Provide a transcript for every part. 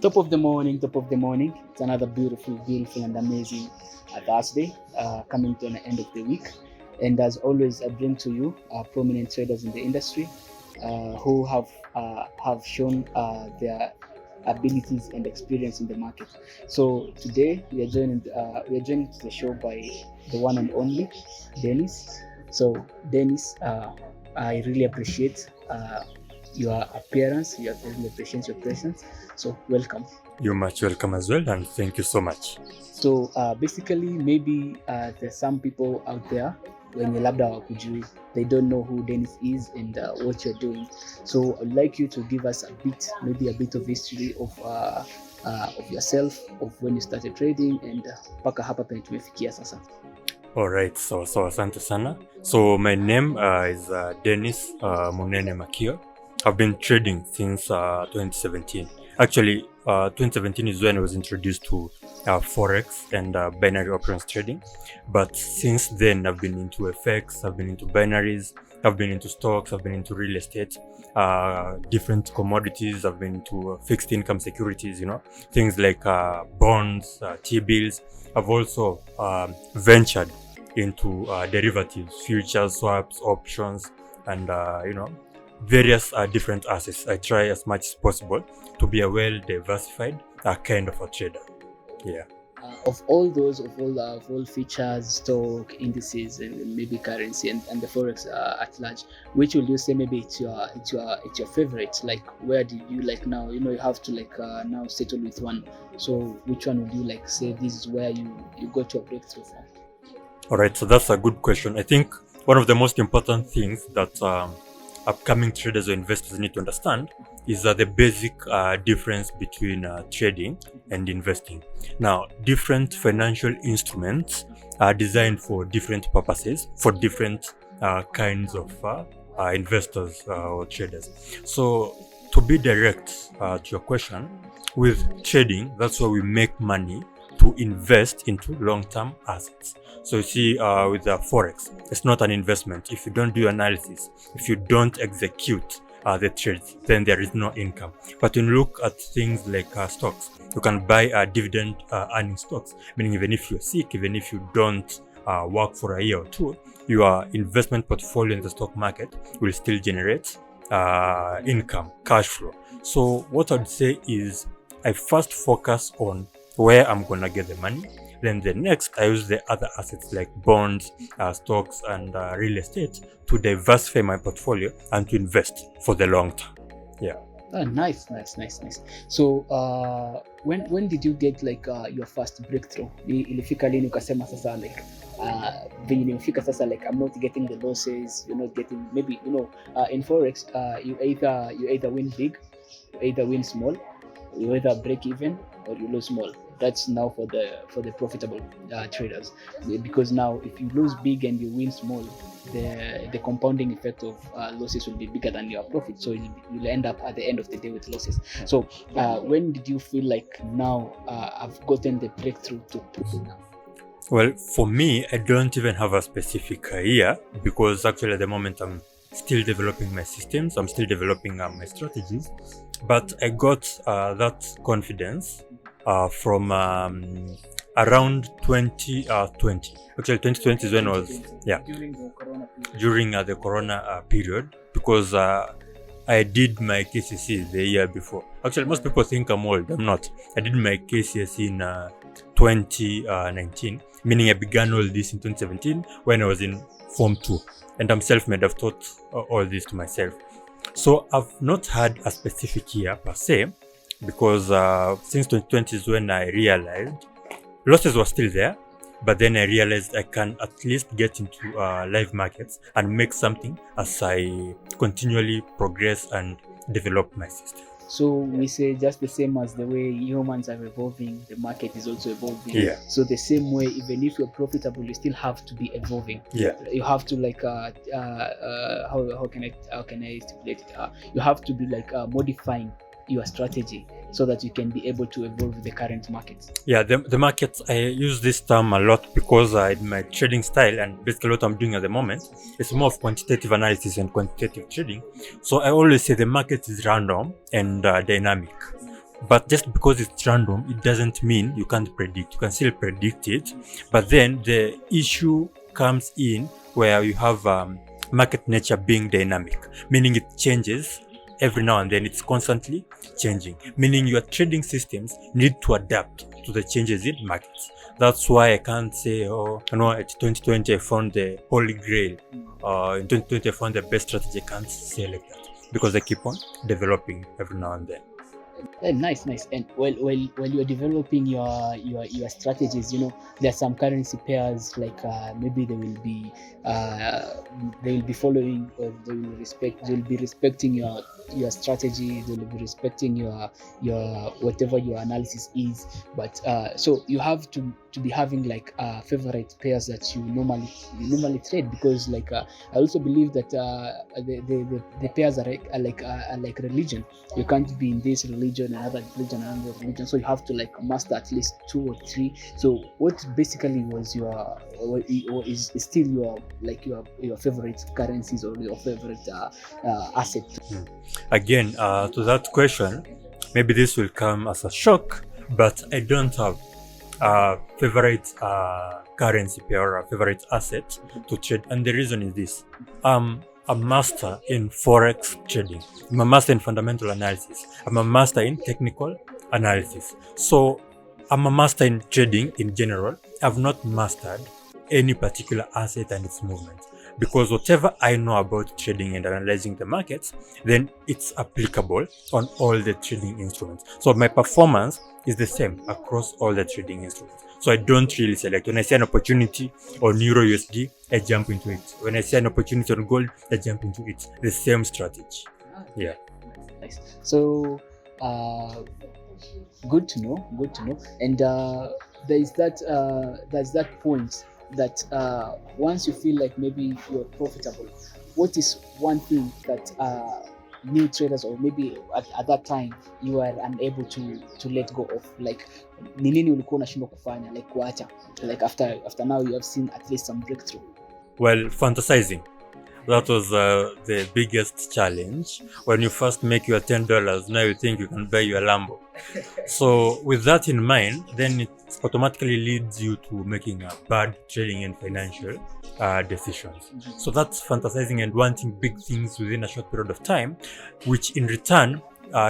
Top of the morning. It's another beautiful and amazing Thursday, coming to the end of the week. And as always, I bring to you prominent traders in the industry who have shown their abilities and experience in the market. So today we are joined to the show by the one and only Denis. So Denis, I really appreciate your appearance. I really appreciate your presence. So welcome. You're much welcome as well, and thank you so much. So basically, maybe there's some people out there when you labda wakujui, they don't know who Denis is and what you're doing. So I'd like you to give us a bit of history of yourself, of when you started trading and mpaka hapa penye tumefikia sasa. All right, so asante sana. So my name is Denis Munene Makio. I've been trading since 2017. Actually, 2017 is when I was introduced to Forex and binary options trading. But since then, I've been into FX, I've been into binaries, I've been into stocks, I've been into real estate, different commodities, I've been into fixed income securities, things like bonds, T-bills. I've also ventured into derivatives, futures, swaps, options, and various different assets. I try as much as possible to be a well-diversified kind of a trader. Yeah. Of all features, stock, indices, and maybe currency and the forex at large, which will you say maybe it's your favorite? Like, where did you like now? You have to now settle with one. So which one would you say this is where you got your breakthrough from? All right, so that's a good question. I think one of the most important things that upcoming traders or investors need to understand is the basic difference between trading and investing. Now, different financial instruments are designed for different purposes, for different kinds of investors or traders. So, to be direct to your question, with trading, that's where we make money to invest into long-term assets. So you see, with the Forex, it's not an investment. If you don't do analysis, if you don't execute the trades, then there is no income. But when you look at things like stocks, you can buy dividend earning stocks, meaning even if you're sick, even if you don't work for a year or two, your investment portfolio in the stock market will still generate income, cash flow. So what I'd say is I first focus on where I'm gonna get the money. Then the next, I use the other assets like bonds, stocks, and real estate to diversify my portfolio and to invest for the long term. Yeah. Oh, nice. So when did you get your first breakthrough? Ilifika lini ukasema sasa venye nimefika sasa I'm not getting the losses, you're not getting maybe in forex you either win big, you either win small, you either break even or you lose small. That's now for the profitable traders, because now if you lose big and you win small, the compounding effect of losses will be bigger than your profit, so you'll end up at the end of the day with losses. So when did you feel like now I've gotten the breakthrough to prove it now? Well, for me, I don't even have a specific year, because actually at the moment I'm still developing my systems, I'm still developing my strategies, but I got that confidence from around 2020. Actually, 2020 is when I was during the corona period, because I did my KCC the year before. Actually, most people think I'm old. I'm not. I did my KCC in 2019, meaning I began all this in 2017 when I was in Form 2, and I'm self-made. I've taught all this to myself. So I've not had a specific year per se, because since 2020 is when I realized losses were still there, but then I realized I can at least get into live markets and make something as I continually progress and develop my system. So we say just the same as the way humans are evolving, the market is also evolving. Yeah. So the same way, even if you're profitable, you still have to be evolving. Yeah. You have to how can I stipulate it? You have to be modifying your strategy so that you can be able to evolve with the current markets. Yeah, the markets, I use this term a lot because in my trading style, and basically what I'm doing at the moment, is more of quantitative analysis and quantitative trading. So I always say the market is random and dynamic. But just because it's random, it doesn't mean you can't predict. You can still predict it, but then the issue comes in where you have market nature being dynamic, meaning it changes every now and then. It's constantly changing, meaning your trading systems need to adapt to the changes in markets. That's why I can't say, oh, at 2020 I found the holy grail. In 2020 I found the best strategy. I can't say like that because they keep on developing every now and then. Nice. And while you're developing your strategies, there are some currency pairs like maybe they will be following, or they will be respecting your strategy. They will be respecting your whatever your analysis is. But so you have to be having like favorite pairs that you normally trade, because like I also believe that the pairs are like religion. You can't be in this religion, another religion, so you have to like master at least 2 or 3. So what basically was is still your favorite currencies or your favorite asset? Again, to that question, maybe this will come as a shock, but I don't have a favorite currency pair or a favorite asset to trade, and the reason is this: I'm a master in Forex trading. I'm a master in fundamental analysis. I'm a master in technical analysis. So I'm a master in trading in general. I've not mastered any particular asset and its movement, because whatever I know about trading and analyzing the markets, then it's applicable on all the trading instruments. So my performance is the same across all the trading instruments. So I don't really select. When I see an opportunity on Euro USD, I jump into it. When I see an opportunity on gold, I jump into it. The same strategy. Yeah. Nice. So good to know. And there's that point that once you feel like maybe you're profitable, what is one thing that new traders, or maybe at that time you are unable to let go of? Like ni nini ulikuwa unashindwa kufanya, like kuacha, like after now you have seen at least some breakthrough? Well, fantasizing. That was the biggest challenge. When you first make your $10, now you think you can buy your Lambo. So with that in mind, then it automatically leads you to making a bad trading and financial decisions. So that's fantasizing and wanting big things within a short period of time, which in return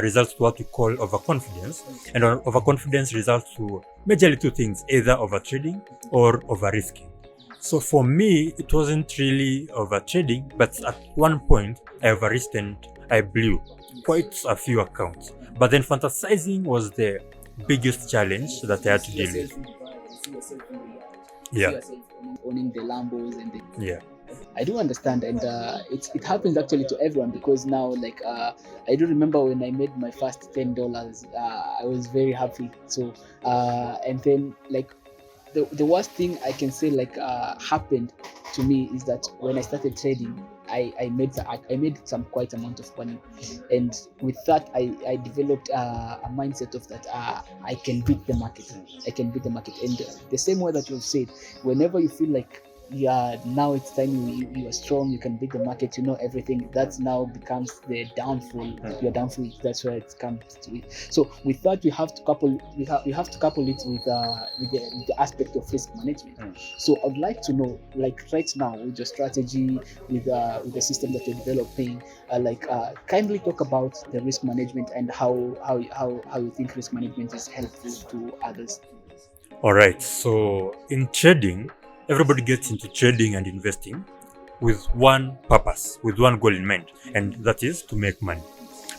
results to what we call overconfidence. And overconfidence results to majorly 2 things: either overtrading or over-risking. So for me, it wasn't really over trading, but at one point I over-risked and I blew quite a few accounts. But then fantasizing was the biggest challenge that I had to deal with. Yeah. Owning the Lambos and yeah. I do understand, and it happens actually to everyone, because now like I do remember when I made my first $10, I was very happy. So and then like the worst thing I can say like happened to me is that when I started trading, I made some quite amount of money, and with that I developed a mindset of that I can beat the market. And the same way that you've said, whenever you feel like now it's time you are strong, you can beat the market, you know everything, that now becomes the downfall. Your downfall, that's where it comes to it. So with that, we have to couple it with the aspect of risk management. So I'd like to know, like right now with your strategy, with the system that you're developing, kindly talk about the risk management and how you think risk management is helpful to others. All right. So in trading, everybody gets into trading and investing with one purpose, with one goal in mind, and that is to make money.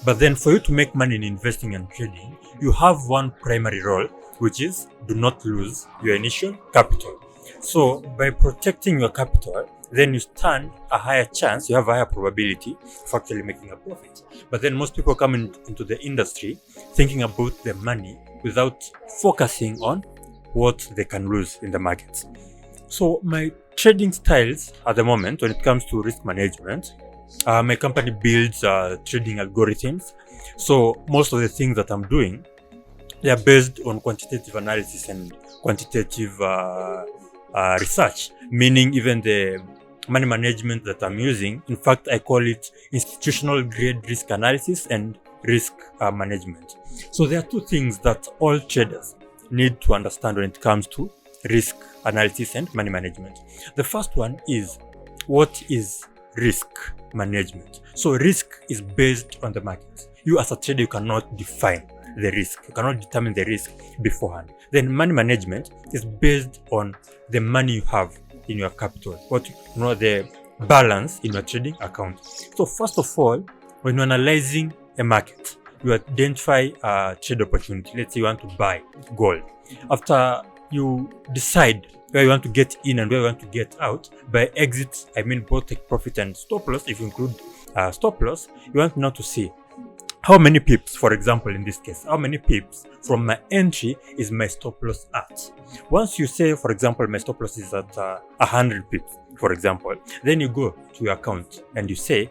But then for you to make money in investing and trading, you have one primary role, which is do not lose your initial capital. So by protecting your capital, then you stand a higher chance, you have a higher probability of actually making a profit. But then most people come into the industry thinking about the money without focusing on what they can lose in the markets. So my trading styles at the moment, when it comes to risk management, my company builds trading algorithms. So most of the things that I'm doing, they are based on quantitative analysis and quantitative research, meaning even the money management that I'm using, in fact, I call it institutional grade risk analysis and risk management. So there are two things that all traders need to understand when it comes to risk analysis and money management. The first one is, what is risk management? So risk is based on the market. You as a trader, you cannot define the risk. You cannot determine the risk beforehand. Then money management is based on the money you have in your capital, the balance in your trading account. So first of all, when you're analyzing a market, you identify a trade opportunity. Let's say you want to buy gold. After you decide where you want to get in and where you want to get out, by exit, I mean both take profit and stop loss. If you include stop loss, you want now to see how many pips, for example, in this case, how many pips from my entry is my stop loss at. Once you say, for example, my stop loss is at 100 pips, for example, then you go to your account and you say,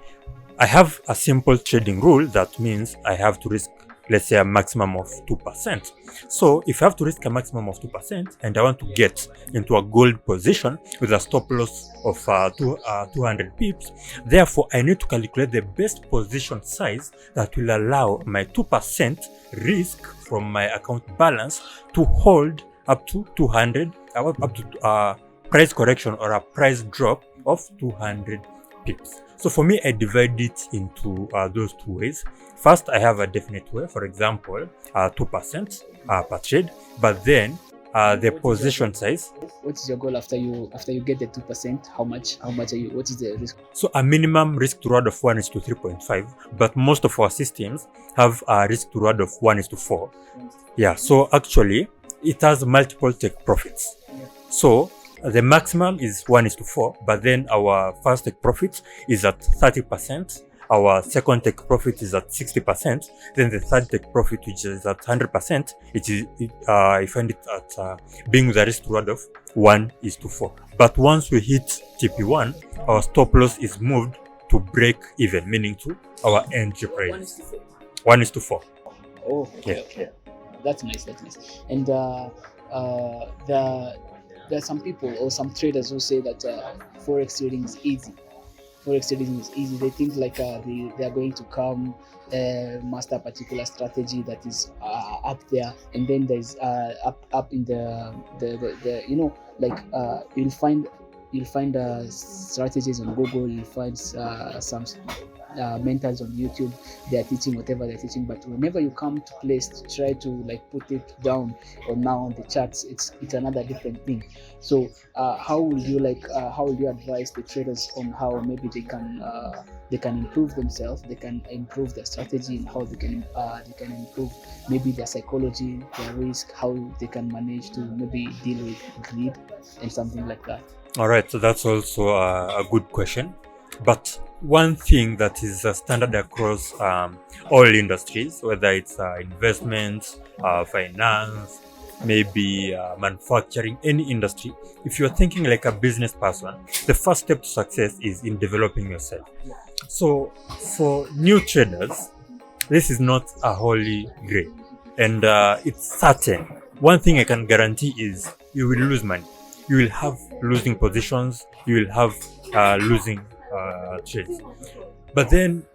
I have a simple trading rule that means I have to risk, let's say, a maximum of 2%. So if I have to risk a maximum of 2% and I want to get into a gold position with a stop loss of 200 pips, therefore I need to calculate the best position size that will allow my 2% risk from my account balance to hold up to 200, up to price correction or a price drop of 200 pips. So for me, I divide it into those two ways. First, I have a definite way, for example, 2% per trade, but then the position size. What is your goal after you get the 2%? How much are you? What is the risk? So a minimum risk to reward of 1:3.5, but most of our systems have a risk to reward of 1:4. Yeah. So actually, it has multiple take profits. So the maximum is 1:4, but then our first take profit is at 30%. Our second take profit is at 60%. Then the third take profit, which is at 100%, I find it at being with a risk reward of 1:4. But once we hit TP1, our stop loss is moved to break even, meaning to our entry price. 1:4. Oh, okay, okay. That's nice. And there are some people or some traders who say that Forex trading is easy. Forex trading is easy. They think like they are going to come master a particular strategy that is up there, and then there's up in the you'll find strategies on Google. You'll find some mentors on YouTube. They are teaching whatever they're teaching, but whenever you come to place to try to like put it down or now on the charts, it's another different thing. So how will you advise the traders on how maybe they can improve themselves, they can improve their strategy, and how they can improve maybe their psychology, their risk, how they can manage to maybe deal with greed and something like that? All right, so that's also a good question. But one thing that is standard across all industries, whether it's investments, finance, maybe manufacturing, any industry, if you're thinking like a business person, the first step to success is in developing yourself. So for new traders, this is not a holy grail, and it's certain. One thing I can guarantee is you will lose money. You will have losing positions. You will have losing trades. But then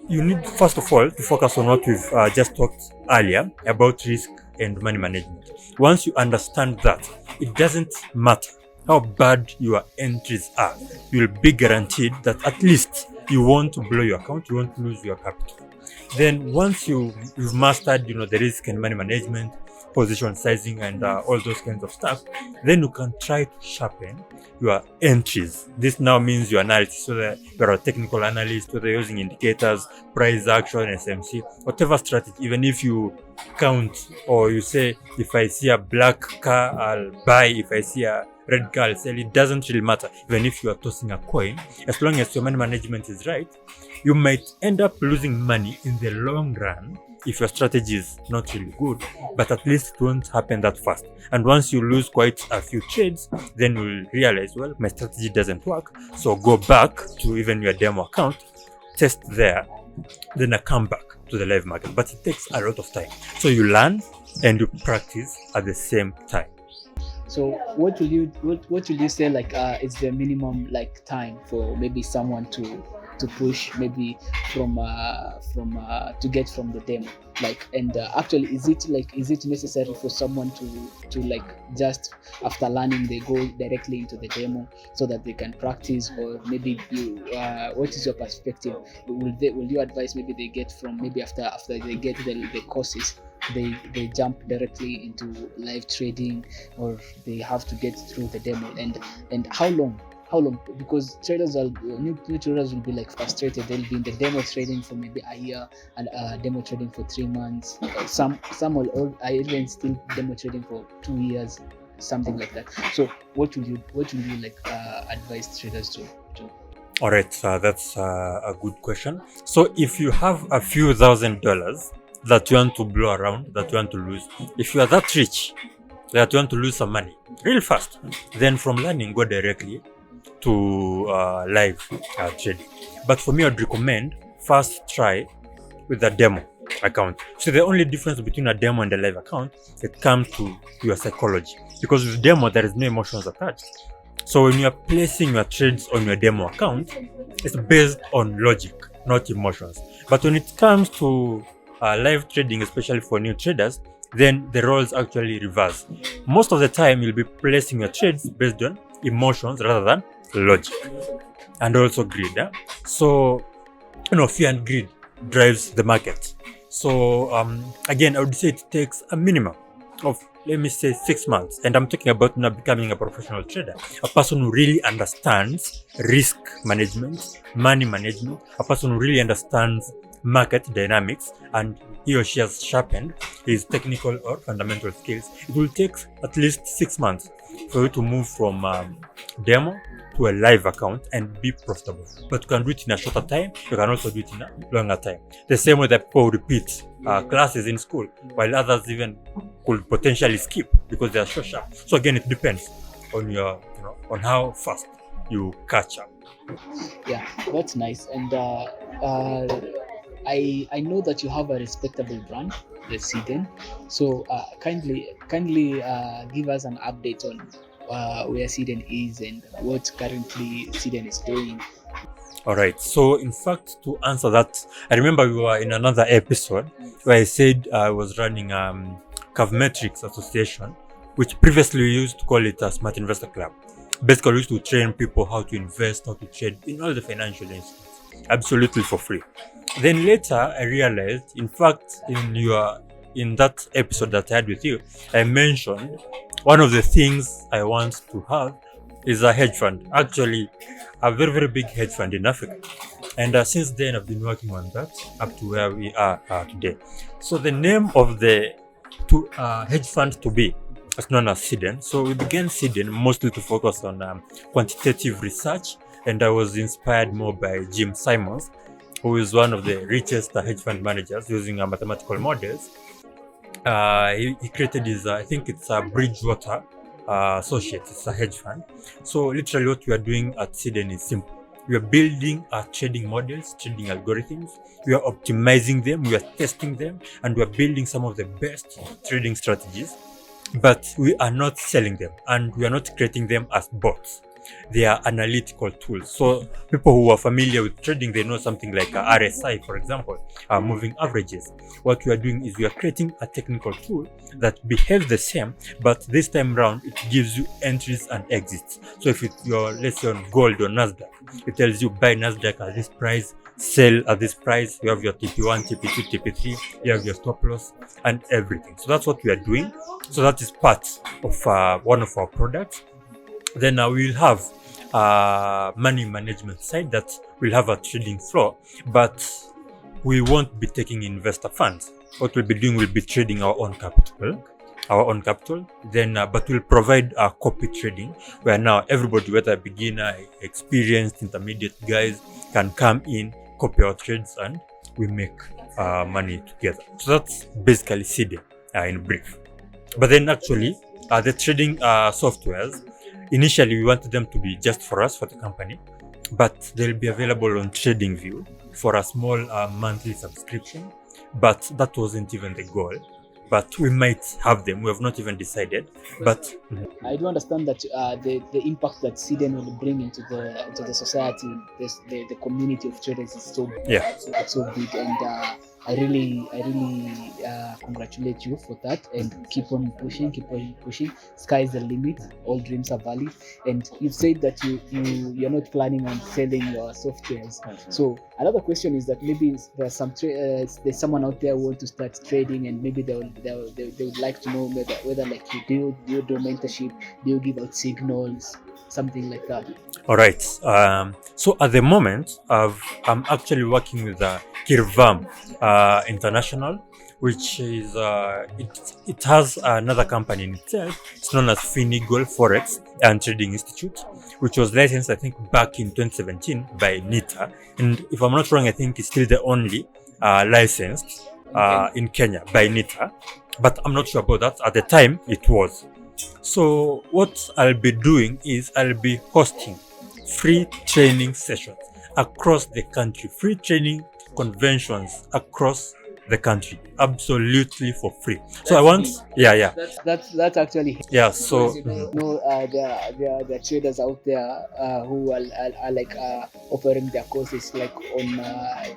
you need, first of all, to focus on what we've just talked earlier about risk and money management. Once you understand that, it doesn't matter how bad your entries are, you'll be guaranteed that at least you won't blow your account, you won't lose your capital. Then once you've mastered, the risk and money management, position sizing, and all those kinds of stuff, then you can try to sharpen your entries. This now means your analysis, so that you're a technical analyst, whether you're using indicators, price action, SMC, whatever strategy. Even if you count or you say, if I see a black car, I'll buy. If I see a red car, I'll sell. It doesn't really matter. Even if you are tossing a coin, as long as your money management is right, you might end up losing money in the long run if your strategy is not really good, but at least it won't happen that fast. And once you lose quite a few trades, then you'll realize, well, my strategy doesn't work. So go back to even your demo account, test there, then I come back to the live market. But it takes a lot of time. So you learn and you practice at the same time. So what will you say like is the minimum like time for maybe someone to to push maybe from to get from the demo, like, and actually is it necessary for someone to like just after learning they go directly into the demo so that they can practice, or maybe you what is your perspective? Will you advise maybe they get from maybe after they get the courses, they jump directly into live trading, or they have to get through the demo, and how long, because traders are new traders will be like frustrated. They'll be in the demo trading for maybe a year, and demo trading for 3 months. Some will even still demo trading for 2 years, something like that. So what will you like advise traders to do? All right, that's a good question. So if you have a few $1,000s that you want to blow around, that you want to lose, if you are that rich that you want to lose some money real fast, then from learning go directly to live trading. But for me, I'd recommend first try with a demo account. So the only difference between a demo and a live account, it comes to your psychology, because with demo there is no emotions attached. So when you are placing your trades on your demo account, it's based on logic, not emotions. But when it comes to live trading, especially for new traders, then the roles actually reverse. Most of the time, you'll be placing your trades based on emotions rather than logic, and also greed. So, fear and greed drives the market. So, again, I would say it takes a minimum of, let me say, 6 months. And I'm talking about now becoming a professional trader, a person who really understands risk management, money management, a person who really understands market dynamics, and he or she has sharpened his technical or fundamental skills. It will take at least 6 months for you to move from demo to a live account and be profitable. But you can do it in a shorter time. You can also do it in a longer time. The same way that people repeat classes in school, while others even could potentially skip because they are so sharp. So again, it depends on your, on how fast you catch up. Yeah, that's nice. And I know that you have a respectable brand, the Seden. So kindly give us an update on where Seden is and what currently Seden is doing. All right. So in fact, to answer that, I remember we were in another episode where I said I was running Metrics Association, which previously we used to call it a Smart Investor Club. Basically, we used to train people how to invest, how to trade in all the financial instruments, absolutely for free. Then later, I realized, in fact, in that episode that I had with you, I mentioned one of the things I want to have is a hedge fund. Actually, a very, very big hedge fund in Africa. And since then, I've been working on that up to where we are today. So the name of the hedge fund to be is known as Seden. So we began Seden mostly to focus on quantitative research, and I was inspired more by Jim Simons, who is one of the richest hedge fund managers using mathematical models. He created his, I think it's a Bridgewater Associates, it's a hedge fund. So literally what we are doing at Seden is simple. We are building our trading models, trading algorithms. We are optimizing them, we are testing them, and we are building some of the best trading strategies. But we are not selling them, and we are not creating them as bots. They are analytical tools. So people who are familiar with trading, they know something like RSI, for example, moving averages. What we are doing is we are creating a technical tool that behaves the same, but this time around, it gives you entries and exits. So if you're, let's say, on gold or NASDAQ, it tells you buy NASDAQ at this price, sell at this price. You have your TP1, TP2, TP3, you have your stop loss and everything. So that's what we are doing. So that is part of one of our products. Then we will have money management side that will have a trading floor, but we won't be taking investor funds. What we'll be doing will be trading our own capital. Then, but we'll provide copy trading, where now everybody, whether beginner, experienced, intermediate guys, can come in, copy our trades, and we make money together. So that's basically Seden in brief. But then actually, the trading softwares, initially, we wanted them to be just for us, for the company, but they'll be available on TradingView for a small monthly subscription. But that wasn't even the goal. but we might have them. We have not even decided. But I do understand that the impact that Seden will bring into the society, the community of traders is so big, and I really congratulate you for that, and keep on pushing. Sky's the limit. All dreams are valid, and you've said that you're not planning on selling your softwares. So another question is that maybe there's someone out there who want to start trading, and maybe they would like to know whether like you do mentorship, do you give out signals, something like that. All right. So at the moment, I'm actually working with Kirvam International, which is it has another company in itself. It's known as Finigol Forex and Trading Institute, which was licensed, I think, back in 2017 by NITA. And if I'm not wrong, I think it's still the only licensed in Kenya by NITA. But I'm not sure about that. At the time, it was. So what I'll be doing is I'll be hosting free training sessions across the country, free training conventions across the country, absolutely for free. So I want, That's actually So there are traders out there who are like offering their courses like on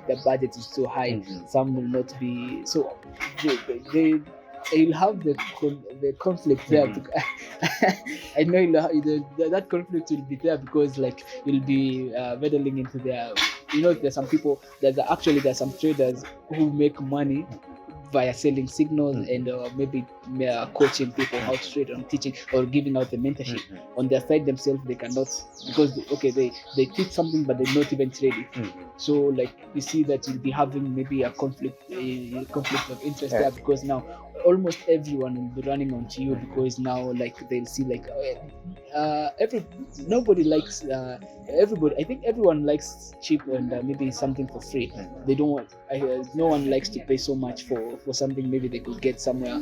the budget is too high. Some will not be so you'll have the conflict there. I know that conflict will be there because like you'll be meddling into their. There's some people there's some traders who make money via selling signals and maybe coaching people how to trade, and teaching or giving out the mentorship. On their side themselves, they cannot, because they teach something but they not even trade it. So like you see that you'll be having maybe a conflict of interest there, because now almost everyone will be running onto you, because now like they'll see like nobody likes everybody. I think everyone likes cheap and maybe something for free. They don't want no one likes to pay so much for something maybe they could get somewhere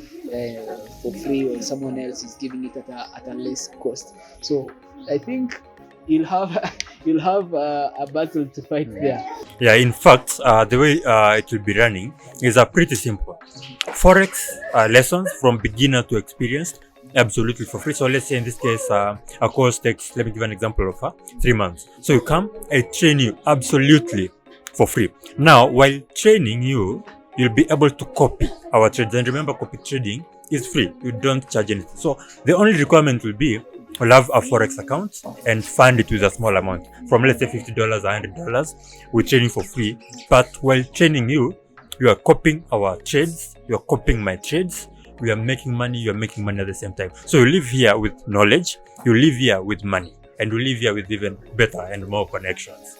for free, or someone else is giving it at a less cost. So I think you'll have a battle to fight there. Yeah, in fact, the way it will be running is pretty simple. Forex lessons from beginner to experienced, absolutely for free. So let's say in this case, a course takes, let me give an example of 3 months. So you come, I train you absolutely for free. Now, while training you, you'll be able to copy our trades. And remember, copy trading is free. You don't charge anything. So the only requirement will be we'll have a Forex account and fund it with a small amount, from let's say $50, $100. We're training for free. But while training you, you are copying our trades, you are copying my trades, we are making money, you are making money at the same time. So you live here with knowledge, you live here with money, and you live here with even better and more connections.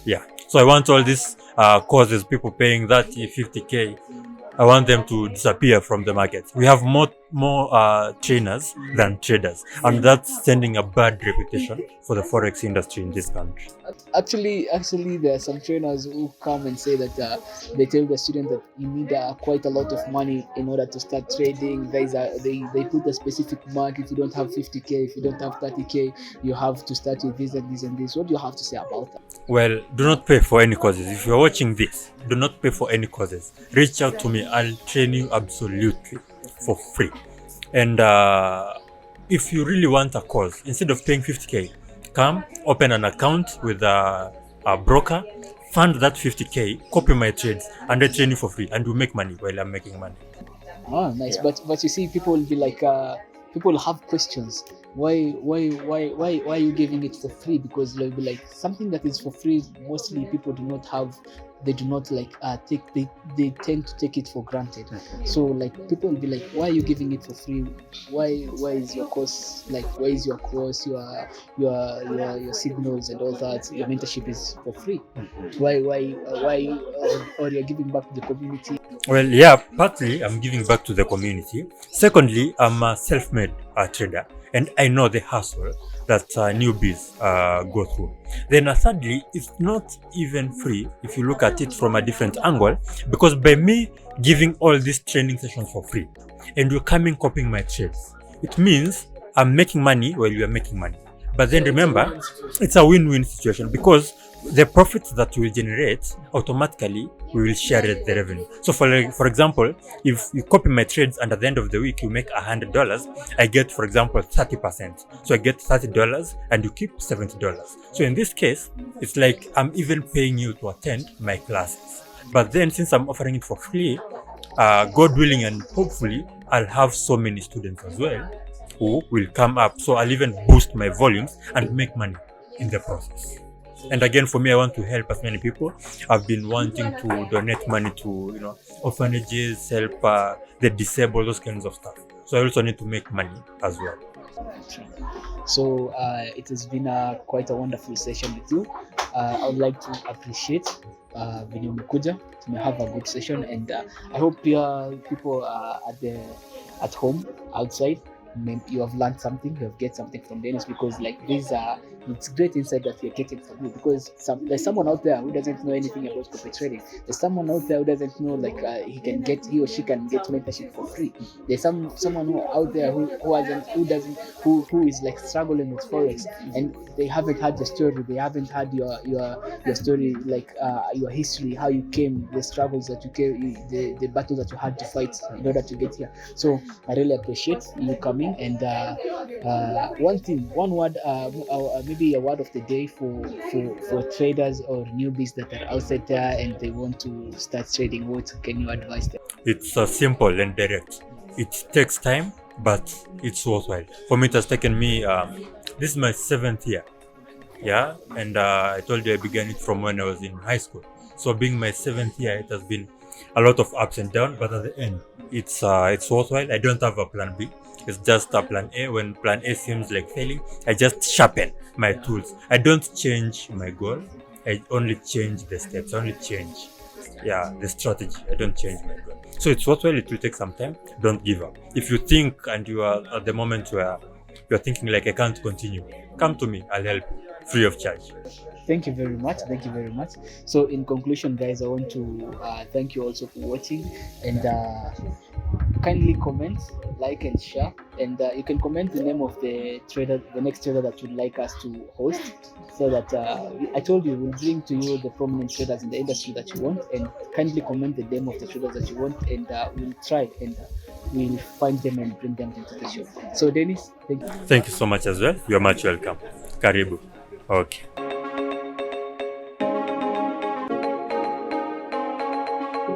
Yeah. So I want all these causes, people paying that 50K, I want them to disappear from the market. We have more trainers than traders, and that's sending a bad reputation for the Forex industry in this country. Actually, there are some trainers who come and say that they tell the student that you need quite a lot of money in order to start trading. They put a specific mark. If you don't have 50K, if you don't have 30K, you have to start with this and this and this. What do you have to say about that? Well, do not pay for any courses. If you're watching this, do not pay for any courses. Reach out to me. I'll train you absolutely for free. And if you really want a course, instead of paying 50K, come open an account with a broker, fund that 50K, copy my trades, and I train you for free, and you make money while I'm making money. Oh, nice. But you see, people will be like, people have questions. Why are you giving it for free? Because they'll be like, something that is for free, mostly people do not have. They do not like they tend to take it for granted. So like people will be like, why are you giving it for free? Why is your course like, why is your course, your signals and all that, your mentorship is for free? Why or you're giving back to the community? Well, yeah, partly I'm giving back to the community. Secondly, I'm a self-made trader, and I know the hustle that newbies go through. Then thirdly, it's not even free if you look at it from a different angle, because by me giving all these training sessions for free and you're coming copying my trades, it means I'm making money while you're making money. But then remember, it's a win-win situation, because the profits that you will generate automatically we will share the revenue. So for example, if you copy my trades and at the end of the week you make $100, I get, for example, 30%. So I get $30 and you keep $70. So in this case, it's like I'm even paying you to attend my classes. But then since I'm offering it for free, God willing and hopefully I'll have so many students as well who will come up. So I'll even boost my volumes and make money in the process. And again, for me, I want to help as many people. I've been wanting to donate money to, orphanages, help the disabled, those kinds of stuff. So I also need to make money as well. So it has been quite a wonderful session with you. I would like to appreciate venye umekuja. Have a good session, and I hope people at home, outside, you have learned something, you have get something from Denis, because like these are it's great insight that you're getting from you, because there's someone out there who doesn't know anything about corporate trading. There's someone out there who doesn't know he or she can get mentorship for free. There's someone who out there who is like struggling with forex, and they haven't had the story, they haven't had your story, like your history, how you came, the struggles that you came, the battles that you had to fight in order to get here. So I really appreciate you coming. And one word, maybe a word of the day for traders or newbies that are outside there and they want to start trading. What can you advise them? It's simple and direct. It takes time, but it's worthwhile. For me, it has taken me, this is my 7th year. Yeah, and I told you I began it from when I was in high school. So being my 7th year, it has been a lot of ups and downs, but at the end, it's worthwhile. I don't have a plan B. It's just a plan A. When plan A seems like failing, I just sharpen my tools. I don't change my goal. I only change the steps. I only change, the strategy. I don't change my goal. So it's worthwhile. It will take some time. Don't give up. If you think and you are at the moment where you're thinking like I can't continue, come to me. I'll help you free of charge. Thank you very much. Thank you very much. So in conclusion, guys, I want to thank you also for watching, and kindly comment, like, and share. And you can comment the name of the next trader that you'd like us to host, so that I told you we'll bring to you the prominent traders in the industry that you want, and kindly comment the name of the traders that you want, and we'll try and we'll find them and bring them into the show. So Denis, thank you. Thank you so much as well. You're much welcome. Karibu. Okay.